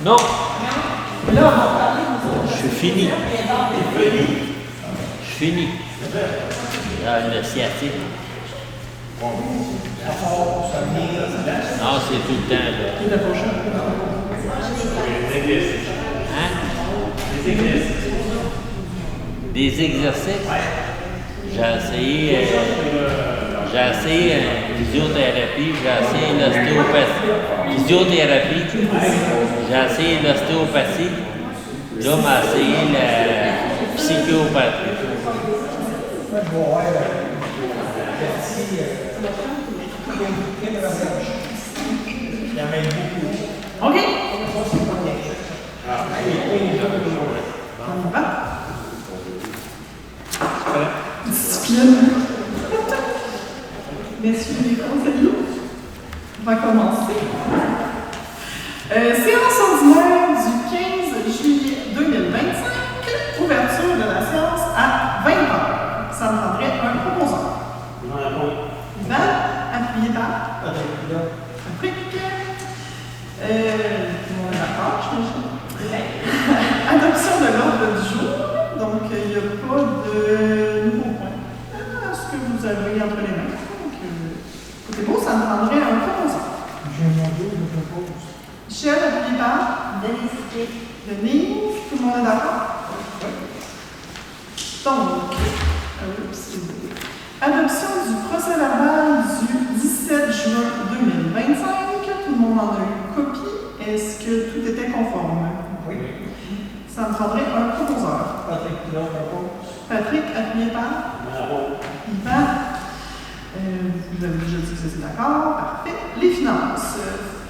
Non. Je suis fini. Je suis fini. Le sciatique. Non, c'est tout le temps. Là. Hein? Des exercices? J'ai essayé une physiothérapie, j'ai essayé l'ostéopathie. Physiothérapie, j'ai essayé l'ostéopathie. Là, on m'a essayé la psychopathie. OK. Discipline. Messieurs les conseillers, on va commencer. Séance ordinaire du 15 juillet 2025, ouverture de la séance à 20h. Ça me prendrait un proposant. Yvan, appuyé par Patrick. Tout le monde est d'accord, j'imagine. Adoption de l'ordre du jour. Donc, il n'y a pas de nouveau point. Ce que vous avez entre les mains. Donc, écoutez beau, ça me prendrait un proposant. Michel, appuyé par Denise. Tout le monde est d'accord? Donc, adoption du procès-verbal du 17 juin 2025. Tout le monde en a eu copie. Est-ce que tout était conforme? Oui. Ça me prendrait un proposeur. Patrick, appuyé par Yvan. Vous avez déjà dit que c'est d'accord. Parfait. Les finances.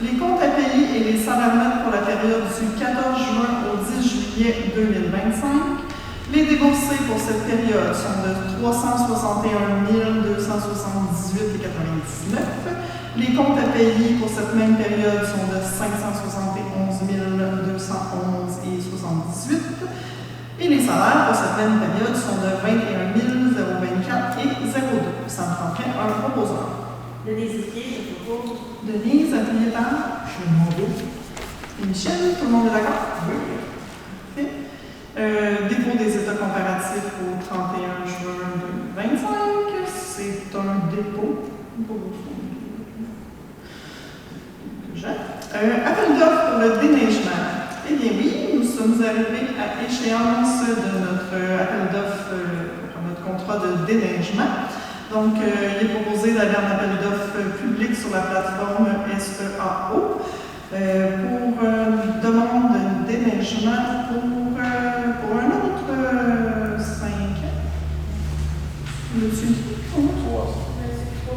Les comptes à payer et les salaires nets pour la période du 14 juin au 10 juillet 2025. Les déboursés pour cette période sont de 361 278,99 $. Les comptes à payer pour cette même période sont de 571 211,78 $. Et les salaires pour cette même période sont de 21 024 et 02. Ça me prendrait un proposeur. Denise, je propose. Denise, appuyée par et Michel, tout le monde est d'accord? Oui. Dépôt des états comparatifs au 31 juin 2025. C'est un dépôt. Appel d'offres pour le déneigement. Eh bien oui, nous sommes arrivés à échéance de notre appel d'offres pour notre contrat de déneigement. Donc, il est proposé d'aller en appel d'offres public sur la plateforme SEAO pour une demande de déneigement pour un autre 5 ans.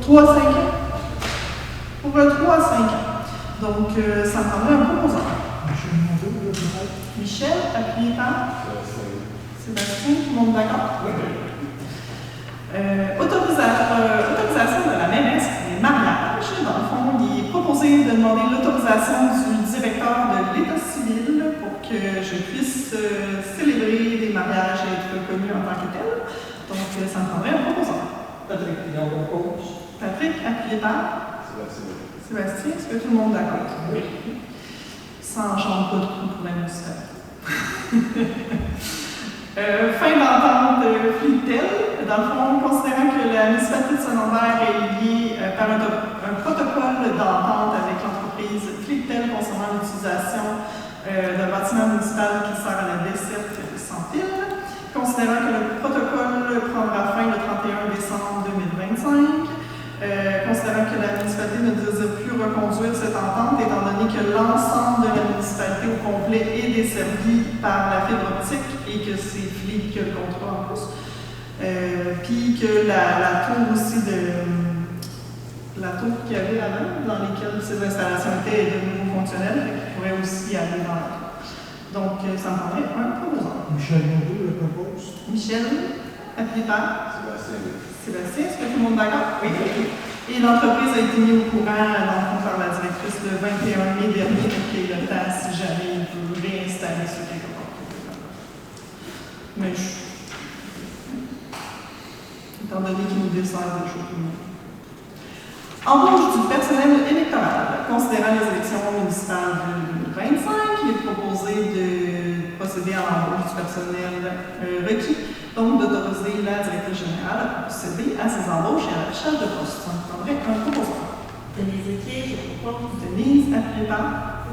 3 à 5 ans? Pour 3 à 5 ans. Donc, ça me prendrait un proposant. Michel, appuyé par Sébastien, tout le monde d'accord? Oui. Autorisation de la mairesse pour les mariages. Dans le fond, il est proposé de demander l'autorisation du directeur de l'État civil pour que je puisse célébrer des mariages et être reconnu en tant que tel. Donc, ça me prendrait un proposant. Patrick, appuyé par Sébastien, est-ce que tout le monde est d'accord? Oui. Ça n'enchante pas de coup pour la municipalité. Fin d'entente Flitel. Dans le fond, considérant que la municipalité de Saint-Lambert est liée par un protocole d'entente avec l'entreprise Flitel concernant l'utilisation d'un bâtiment municipal qui sert à la desserte sans fil. Considérant que le protocole prendra fin le 31 décembre 2025. Considérant que la municipalité ne désire plus reconduire cette entente, étant donné que l'ensemble de la municipalité au complet est desservi par la fibre optique et que c'est Fli qui a le contrat en plus. Puis que la tour aussi la tour qu'il y avait avant, dans lesquelles ces installations étaient de nouveau fonctionnelles, qui pourrait aussi aller dans la tour. Donc, ça me prendrait un proposant. Michel Mondou le propose. Michel, appuyé par Sébastien, est-ce que tout le monde est d'accord? Oui. Et l'entreprise a été mise au courant par la directrice le 21 mai dernier, donc il y a le temps si jamais il veut réinstaller ce quelque part. Mais étant donné qu'il nous dessert des choses tout le monde. Embauche du personnel considérant les élections municipales de 2025, il est proposé de procéder à l'embauche du personnel requis, donc d'autoriser la directrice générale à procéder à ces embauches et à la recherche de postes. Ça me prendrait un proposeur. Denise Etier, je propose. Denise, appuyez par.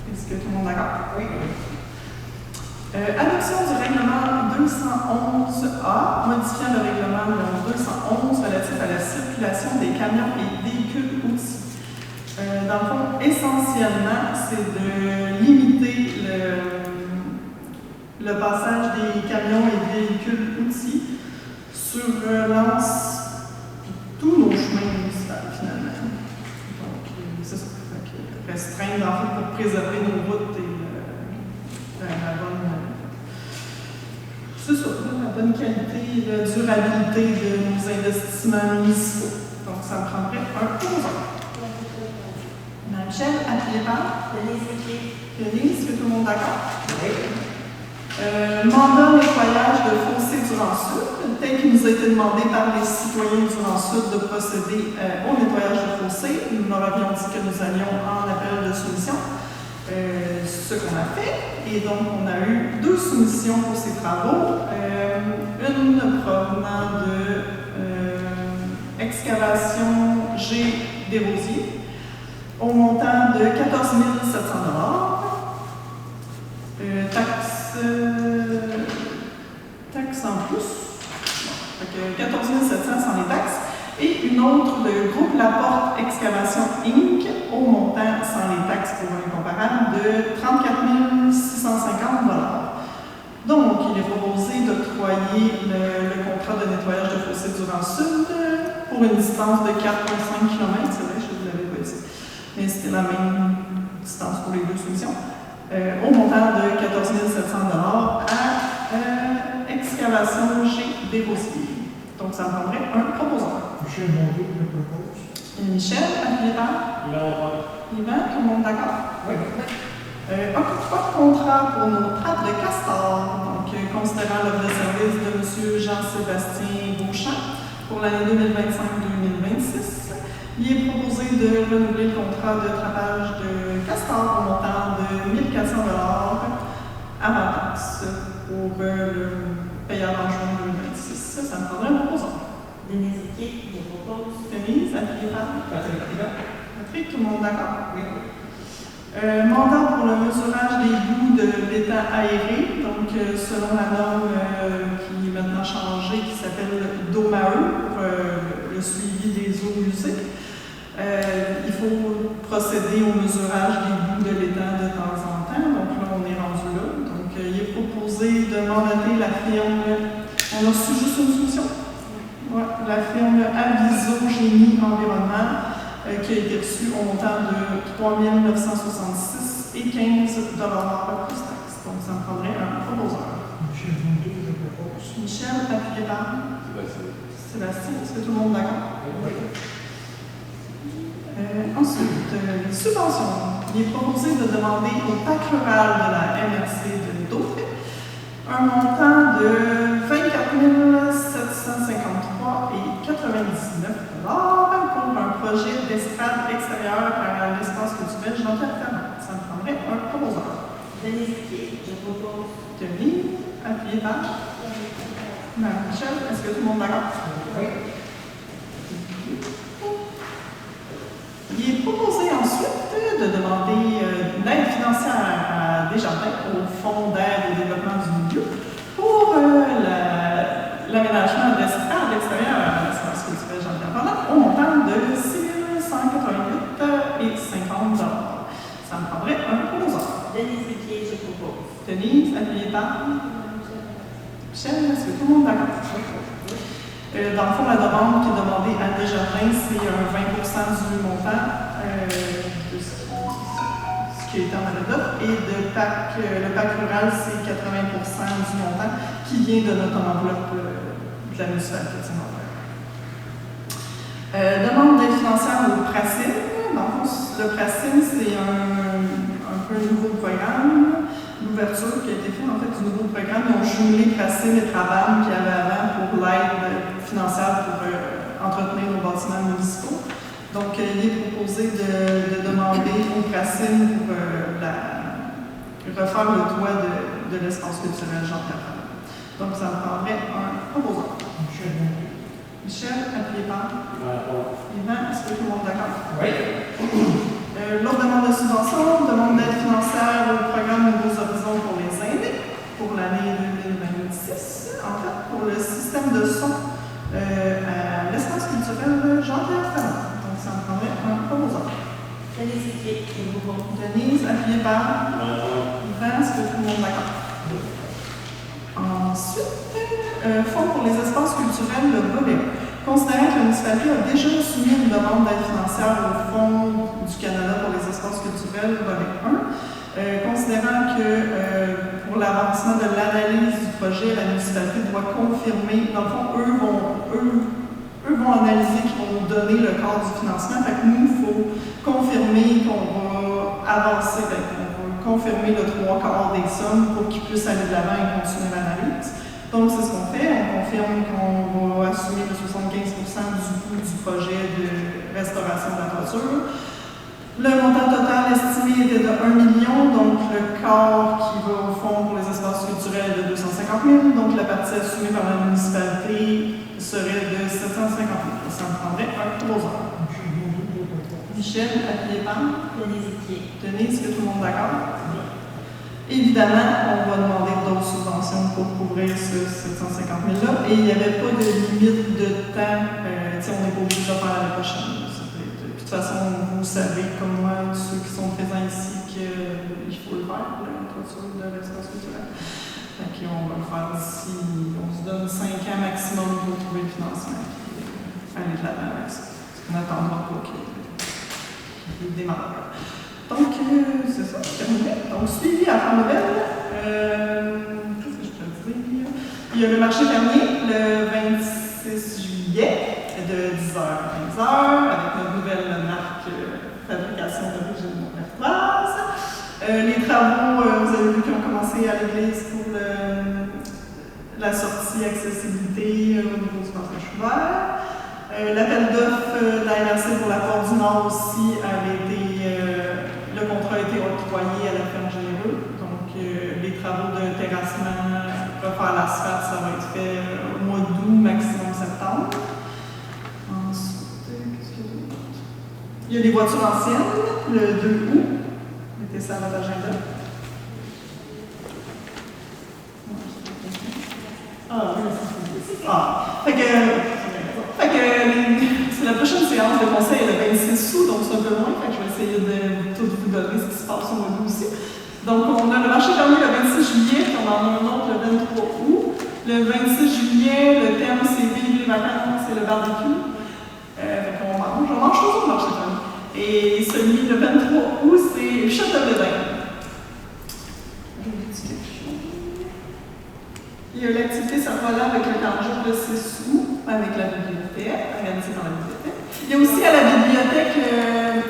Est-ce que tout le monde est d'accord? Oui. Adoption du règlement 211A, modifiant le règlement numéro 211 relatif à la circulation des camions et véhicules outils. Dans le fond, essentiellement, c'est de limiter le passage des camions et véhicules outils sur tous nos chemins municipaux, finalement. Donc, c'est ça. Restreindre, en fait, pour préserver nos routes et la bonne. C'est ça, la bonne qualité et la durabilité de nos investissements municipaux. Donc, ça me prendrait un poseur. Madame Michel, appuyez par. Denise Etier. Denise, est-ce que tout le monde est d'accord? Oui. Mandat nettoyage de fossés Durand-Sud, tel qu'il nous a été demandé par les citoyens Durand-Sud de procéder au nettoyage de fossés. Nous leur avions dit que nous allions en appel de soumission. Ce qu'on a fait, et donc on a eu 2 soumissions pour ces travaux, une provenant de excavation G des Rosiers au montant de 14 700 taxes en plus, donc 14 700 sans les taxes, et une autre de groupe Laporte Excavation Inc. au montant sans les taxes pour incomparable de 34 650 $. Donc, il est proposé d'octroyer le contrat de nettoyage de fossés Durand-Sud pour une distance de 4,5 km. C'est vrai, je vous l'avais pas dit, mais c'était la même distance pour les 2 soumissions. Au montant de 14 700 $ à Excavation G des Rosiers. Donc, ça me prendrait un proposeur. Michel Mondeau, je propose. Michel, appuyez par. Yvan, tout le monde d'accord? Oui. Octroi de contrat pour nos trappes de castor. Donc, considérant l'offre de service de M. Jean-Sébastien Beauchamp pour l'année 2025-2026, il est proposé de renouveler le contrat de trappage de castor au montant de 1 400 $ avant taxe pour le payeur en juin 2026. Ça me prendrait un proposeur. Denise Etier, je propose. Denise, appuyez par. Patrick, tout le monde d'accord? Oui. Mandat pour le mesurage des bouts de l'étang aéré, donc selon la norme qui est maintenant changée, qui s'appelle DOMAE, pour le suivi des eaux usées. Il faut procéder au mesurage des bouts de l'étang de temps en temps, donc là on est rendu là. Donc il est proposé de mandater la firme, on a reçu juste une solution? Ouais, la firme Aviso Génie Environnement, qui a été reçu au montant de 3 966 et 15 $ plus taxe. Donc, ça me prendrait un proposeur. Michel Mondeau, je propose. Michel, appuyé par Sébastien. Est-ce que tout le monde est d'accord? Oui. Ensuite, les subventions. Il est proposé de demander au PAC rural de la MRC de Dauphine un montant de 24 753 et 99 $ pour un projet d'estrade extérieure à l'espace culturel Jean-Pierre Ferrand. Ça me prendrait un proposeur. Denise Etier, je propose. Denis, appuyé par. Madame Michel, est-ce que tout le monde est d'accord? Oui. Il est proposé ensuite de demander une aide financière à Desjardins au Fonds d'aide au développement du milieu pour l'aménagement d'estrade extérieure à l'espace culturel Jean-Pierre Ferrand au montant de 6 188 et 50 $. Ça me prendrait un proposeur. Denise Etier, je propose. Denise, appuyée par. Michel, est-ce que tout le monde est d'accord? Dans le fond, la demande qui est demandée à Desjardins, c'est un 20 % du montant de ce qui est en appel d'offres, et le PAC rural, c'est 80 % du montant qui vient de notre enveloppe de la municipalité de Saint-Lambert. Demande d'aide financière au PRACIM. Dans le fond, le PRACIM, c'est un peu un nouveau programme. L'ouverture qui a été faite en fait du nouveau programme, ils ont jumelé PRACIM et Trabam qu'il y avait avant pour l'aide financière pour entretenir nos bâtiments municipaux. Donc, il est proposé de demander au Racine pour refaire le toit de l'espace culturel Jean-Pierre Ferland. Donc, ça me prendrait un proposant. Michel, appuyez par. Yvan, est-ce que tout le monde est d'accord? Oui. L'autre demande de subvention, demande d'aide financière au programme Nouveaux Horizons pour les aînés pour l'année 2026. En fait, pour le système de son à l'espace culturel Jean-Pierre Ferland. Donc, ça me prendrait un proposant. Denise Etier, je propose. Denise, appuyée par. Yvan, est-ce que tout le monde est d'accord? Ensuite, Fonds pour les espaces culturels, le volet 1. Considérant que la municipalité a déjà soumis une demande d'aide financière au Fonds du Canada pour les espaces culturels, volet 1, considérant que pour l'avancement de l'analyse du projet, la municipalité doit confirmer, dans le fond, eux vont analyser, qu'ils vont nous donner le cadre du financement. Fait que nous, il faut confirmer qu'on va avancer, qu'on va confirmer le 3/4 des sommes pour qu'ils puissent aller de l'avant et continuer l'analyse. Donc, c'est ce qu'on fait. On confirme qu'on va assumer le 75% du coût du projet de restauration de la toiture. Le montant total estimé était de 1 million, donc le quart qui va au fond pour les espaces culturels est de 250 000, donc la partie assumée par la municipalité serait de 750 000. Ça me prendrait un proposant. Michel, appuyé par. Denise Etier. Denise, est-ce que tout le monde est d'accord? Évidemment, on va demander d'autres subventions pour couvrir ce 750 000-là. Et il n'y avait pas de limite de temps. On n'est pas obligé de le faire l'année prochaine. De toute façon, vous savez, comme moi, ceux qui sont présents ici, qu'il faut le faire pour la toiture de l'espace culturel. On va le faire d'ici, on se donne 5 ans maximum pour trouver le financement. Aller de l'avant avec ça. On n'attendra pas qu'il démarre. Donc, c'est ça, c'est terminé. Donc, suivi à Fort-Nouvelle, qu'est-ce que je peux dire? Il y a le marché fermier le 26 juillet de 10h à 15h avec notre nouvelle marque fabrication d'origine montertoise. Les travaux, vous avez vu qu'ils ont commencé à l'église pour la sortie accessibilité au niveau du passage ouvert. L'appel d'offres de la MRC pour la Porte du Nord aussi avait été. Le contrat a été octroyé à la ferme Généreux. Donc, les travaux de terrassement, refaire l'asphalte, ça va être fait au mois d'août, maximum septembre. Ensuite, qu'est-ce qu'il y a d'autre? Il y a des voitures anciennes, le 2 août. Mettez ça à votre agenda. C'est la prochaine séance de conseil le 26 août, donc c'est un peu loin. Je vais essayer de tout vous donner ce qui se passe au mois d'août aussi. Donc, on a le marché fermier le 26 juillet, puis on en a un autre le 23 août. Le 26 juillet, le thème c'est vive les vacances et le barbecue. On mange toujours au marché fermier. Et celui le 23 août, c'est Château de Bain. Il y a l'activité Cerf-Volant avec le camp de 6 août, avec la bibliothèque, organisée dans la bibliothèque. Il y a aussi à la bibliothèque,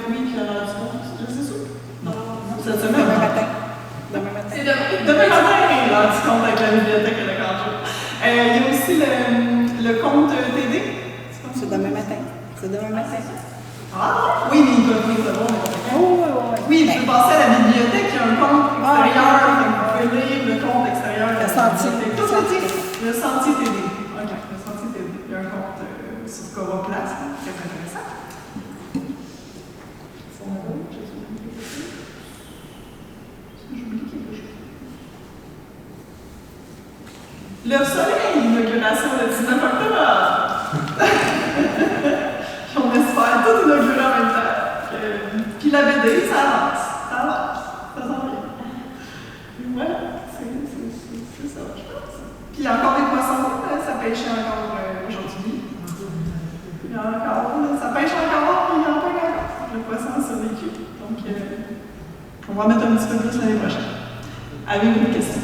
oui, qui a l'air du compte, le 6 août? Non, cette semaine. Demain matin. Demain matin. C'est demain matin, l'heure du compte avec la bibliothèque et le camp. Il y a aussi le compte TD. C'est demain matin. C'est demain matin. Ah, oui, mais ils peuvent venir le voir. Oui, vous pouvez passer à la bibliothèque, il y a un compte extérieur, vous pouvez lire le compte extérieur. Le sentier. Le sentier TD. OK, le sentier TD. Il y a un compte sur Cora Place, très intéressant. J'oublie quelque chose. Le soleil, l'inauguration le 19 octobre. On espère tout inaugurer en même temps. Puis la BD, ça avance. Ça s'en vient. Voilà, c'est ça, je pense. Puis il y a encore des poissons, ça pêche encore aujourd'hui. Il y a encore, ça pêche encore, puis il y a encore. Le poisson a survécu. Donc, on va mettre un petit peu plus l'année prochaine. Avez-vous une question?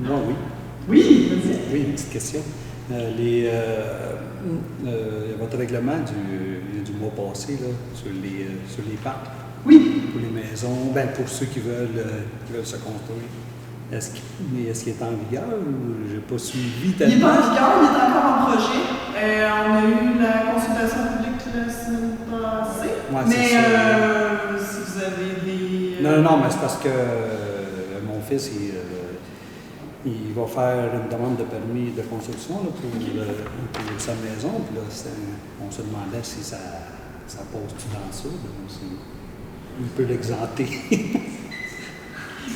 Non, oui. Oui, vas-y. Oui, une petite question. Votre règlement du mois passé là, sur les parcs, Oui. pour les maisons, pour ceux qui veulent se construire, Est-ce qu'il est en vigueur ou j'ai pas suivi Il n'est tellement? pas en vigueur, il est encore en projet. On a eu la consultation publique la semaine passée. Ouais, mais c'est ça. si vous avez des. Non, mais c'est parce que mon fils, il va faire une demande de permis de construction là, pour sa maison. Puis là, on se demandait si ça pose-tu dans ça. Donc, il peut l'exenter.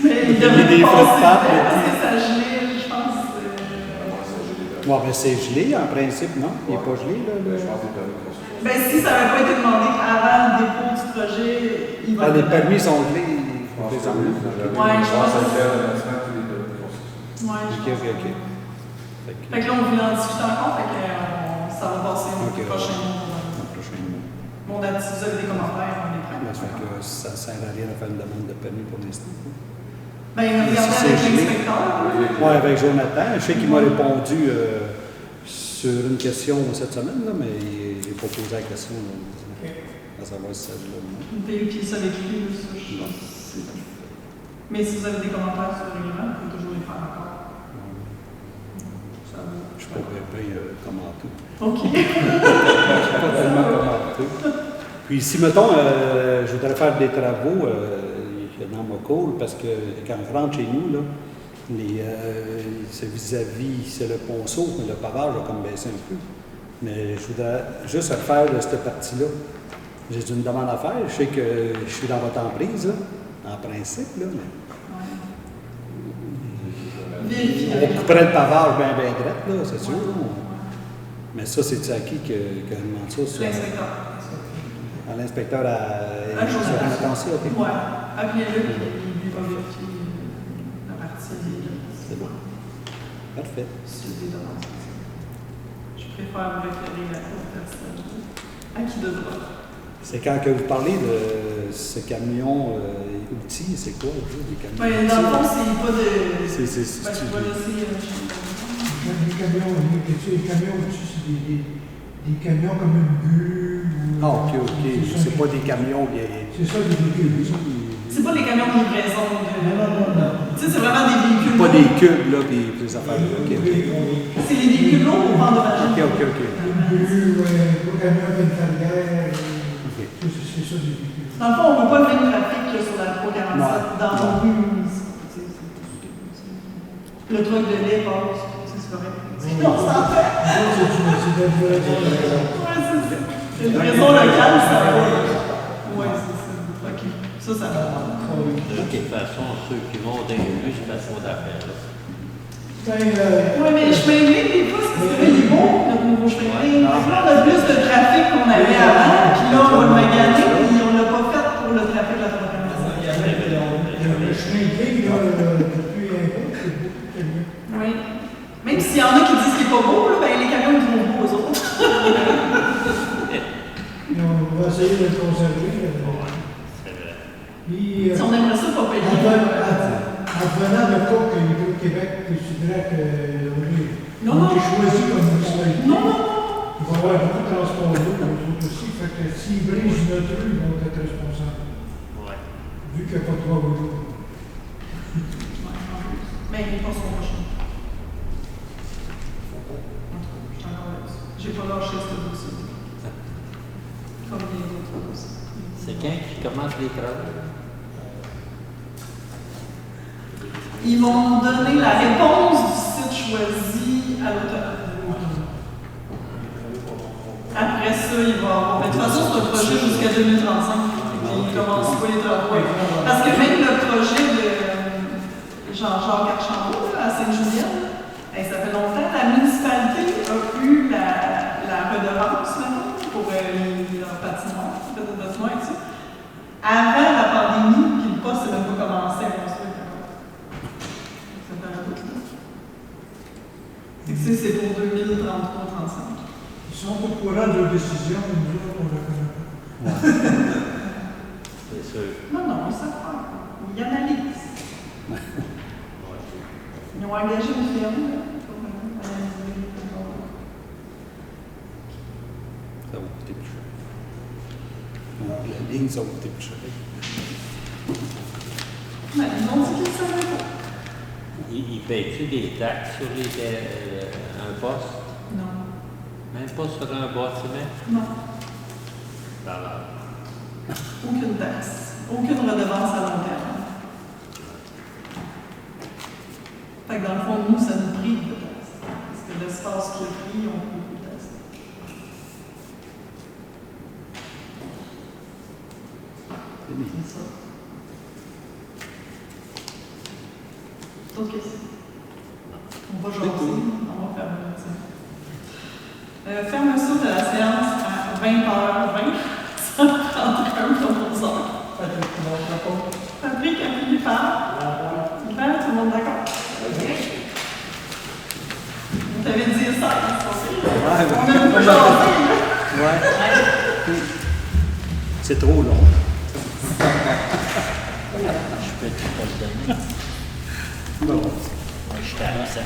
Mais il Donner devrait des frais de passer pape, parce puis- que ça gelait, je pense. Bon, ben c'est gelé en principe, non? Il n'est pas gelé, là? Ben, si ça n'avait pas été demandé avant le dépôt du projet, il va. Ah, les permis sont gelés, présentement. Ouais, je pense. que Ouais, je Ok. pense. Fait que là, on voulait en discuter encore, fait que ça va passer au Ok. prochain Le prochain mois. Bon, si vous avez des commentaires, on est prêts. Ben, ça fait que ça ne sert à rien de faire une demande de permis pour l'instant. Ben, regardez Si c'est avec gelé. l'inspecteur. Oui, avec Jonathan. Je sais qu'il m'a répondu sur une question cette semaine, là, mais il n'a pas posé la question là, à savoir si ça gelé ou non. Puis ça l'écrit, ça, je pense. Mais si vous avez des commentaires sur le règlement, vous pouvez toujours les faire encore. Ça va. Je ne suis pas bien commenté. OK. Je ne suis pas tellement commenté. Puis si, mettons, je voudrais faire des travaux dans ma cour, parce que quand je rentre chez nous, là, c'est vis-à-vis, c'est le ponceau, mais le pavage a comme baissé un peu. Mais je voudrais juste refaire de cette partie-là. J'ai une demande à faire. Je sais que je suis dans votre emprise, là, en principe, là, mais Vérifiez. on couperait le pavage bien droit, là, c'est sûr. Là. Mais ça, c'est à qui que demande ça? Sur- L'inspecteur. À l'inspecteur à Jonathan. attention, ok. Ouais. Appelez-le, puis lui va vérifier la partie. C'est bon. Parfait. C'est des demandes. Je préfère vous référer à la personne à qui de droit. C'est quand que vous parlez de ce camion outil, c'est quoi des camions Ouais, dans le fond, c'est pas de. C'est- Ben, je vais laisser. Les camions, les camions aussi, c'est des camions comme une bulle. Ah, ok. C'est pas des camions qui. C'est ça, des véhicules. C'est pas les camions de livraison. Non. Tu sais, c'est vraiment des véhicules. Pas lourds. des cubes, là, puis des affaires. Ok. C'est les véhicules lourds pour vendre de l'argent. Ok. Une bulle, un camion d'une carrière. Ok. C'est ça, des véhicules. Dans le fond, on ne veut pas le même trafic là, sur la 347 Ouais. dans nos rues. Le truc de lait passe, c'est correct. Non, ça fait. C'est une raison locale, ça va. Ouais, c'est ça. OK. Ça va. De toute façon, ceux qui vont dans les rues, c'est façon d'affaires. là. Oui, mais le chemin de ligne, des fois, c'est vrai, il est bon, notre nouveau chemin de ligne. Là, on a plus de trafic qu'on avait avant, puis là, on va le maganer, puis on ne l'a pas fait pour le trafic de la 347. Le chemin de ligne, là, depuis un peu, c'est beaucoup de camions. Oui. Même s'il y en a qui disent qu'il n'est pas beau, là, ben, les camions, ils vont beaux aux autres. Et on va essayer de le conserver. C'est vrai. Puis, Si on aimerait ça, pas payer. en venant de Coq, Hydro-Québec, je dirais que Non, on non. est choisi comme municipalité. Non, non, Il va y avoir beaucoup de transport d'eau, eux autres aussi. Fait que s'ils brisent notre rue, ils vont être responsables. Ouais. Vu qu'il n'y a pas de droit au dos. mais ils passent son prochain. J'ai pas lâché ce dossier. Comme les autres dossiers. C'est quand qui commence les travaux? Ils vont nous donner la réponse du site choisi à l'automne. Après ça, il va avoir. Mais de toute façon, c'est un projet jusqu'à 2035. Puis il commence pas les travaux. Parce que même le projet de Jean-Jacques Archambault à Sainte-Julienne, ça fait longtemps, la municipalité a eu la redevance maintenant pour leurs patinoires, le patinoire et tout ça. Avant la pandémie, puis le poste n'a même pas commencé à construire. Ça fait un bout là. C'est pour 2033-35. Ils sont au courant de leurs décisions, mais nous autres, on ne la connaît pas. C'est sûr. Non, ils savent pas. Ils analysent. Ils ont engagé une firme là, pour analyser. Ça va coûter plus cher. La ligne, ça va coûter plus cher. Ben, ils ont dit qu'ils ne savaient pas. Il paye-tu des taxes sur un poste? Non. Même pas sur un bâtiment? Non. Alors, Aucune taxe. Aucune redevance à long terme. Fait que dans le fond, nous, ça nous prive de taxes. Parce que l'espace qui est pris, on peut plus de taxes. C'est ça. D'autres questions? On va jaser, on va faire fermeture de la séance à 20h20. Ça prendra comme 11 heures. Patrick a fini par. Super, tout le monde d'accord? On t'avait dit ça, c'est censé. On a un peu jasé, là. Ouais. C'est trop long. je peux-tu pas le donner? Non. Moi, je suis à 5.